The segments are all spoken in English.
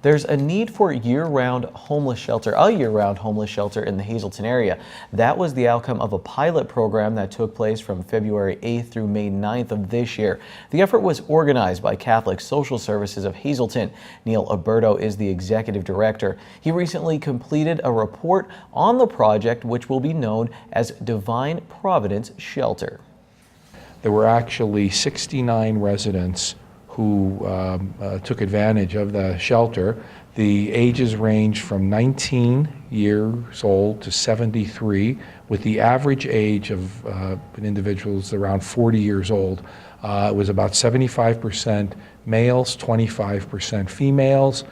There's a need for a year-round homeless shelter in the Hazleton area. That was the outcome of a pilot program that took place from February 8th through May 9th of this year. The effort was organized by Catholic Social Services of Hazleton. Neil Alberto is the executive director. He recently completed a report on the project, which will be known as Divine Providence Shelter. There were actually 69 residents who took advantage of the shelter. The ages range from 19 years old to 73, with the average age of an individual is around 40 years old. It was about 75% males, 25% females.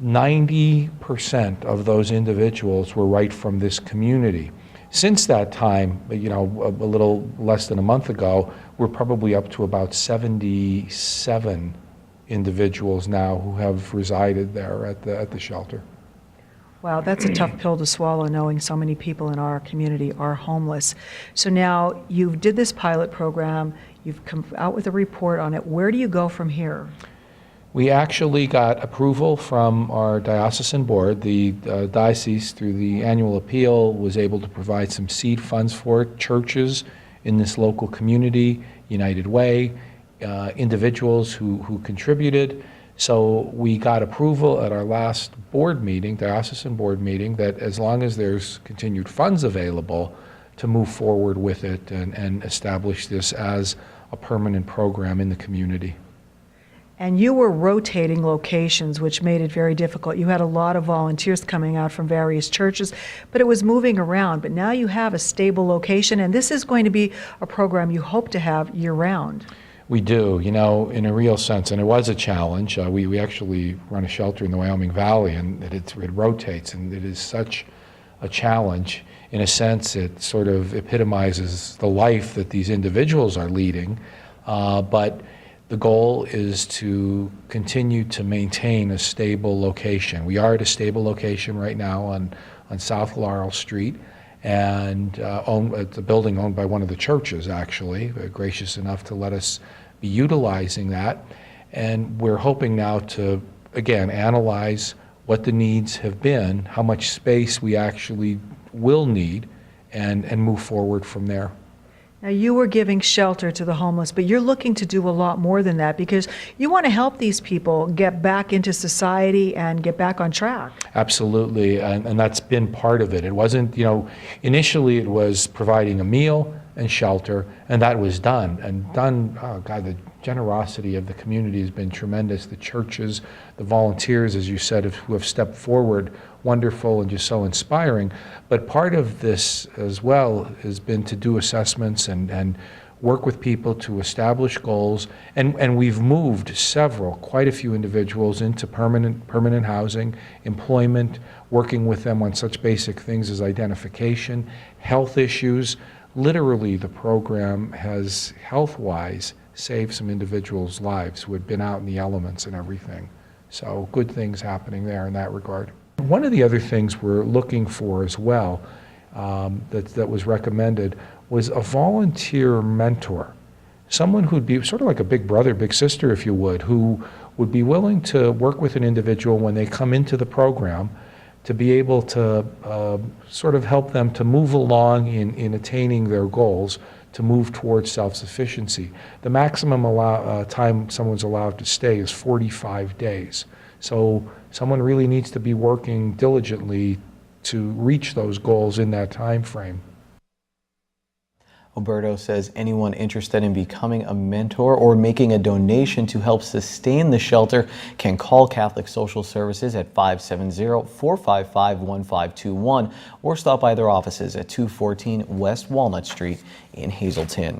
90% of those individuals were right from this community. Since that time, a little less than a month ago, we're probably up to about 77 individuals now who have resided there at the shelter. Wow, that's a tough pill to swallow, knowing so many people in our community are homeless. So now you did this pilot program, you've come out with a report on it. Where do you go from here? We actually got approval from our diocesan board. The diocese, through the annual appeal, was able to provide some seed funds for it. Churches in this local community, United Way, individuals who contributed. So we got approval at our last board meeting, diocesan board meeting, that as long as there's continued funds available, to move forward with it and establish this as a permanent program in the community. And you were rotating locations, which made it very difficult. You had a lot of volunteers coming out from various churches, but it was moving around. But now you have a stable location, and this is going to be a program you hope to have year-round. We do, in a real sense, and it was a challenge. We actually run a shelter in the Wyoming Valley, and it rotates, and it is such a challenge. In a sense, it sort of epitomizes the life that these individuals are leading, but the goal is to continue to maintain a stable location. We are at a stable location right now on South Laurel Street, and it's a building owned by one of the churches, actually, gracious enough to let us be utilizing that. And we're hoping now to, again, analyze what the needs have been, how much space we actually will need, and move forward from there. Now, you were giving shelter to the homeless, but you're looking to do a lot more than that, because you want to help these people get back into society and get back on track. Absolutely, and that's been part of it. It wasn't, initially it was providing a meal and shelter, and that was done. Oh God, the generosity of the community has been tremendous. The churches, the volunteers, as you said, who have stepped forward, wonderful and just so inspiring. But part of this as well has been to do assessments and work with people to establish goals. And we've moved quite a few individuals into permanent housing, employment, working with them on such basic things as identification, health issues. Literally, the program has, health-wise, saved some individuals' lives who had been out in the elements and everything. So good things happening there in that regard. One of the other things we're looking for as well that was recommended was a volunteer mentor, someone who'd be sort of like a big brother, big sister, if you would, who would be willing to work with an individual when they come into the program to be able to sort of help them to move along in attaining their goals, to move towards self-sufficiency. The maximum time someone's allowed to stay is 45 days. So someone really needs to be working diligently to reach those goals in that time frame. Alberto says anyone interested in becoming a mentor or making a donation to help sustain the shelter can call Catholic Social Services at 570-455-1521 or stop by their offices at 214 West Walnut Street in Hazleton.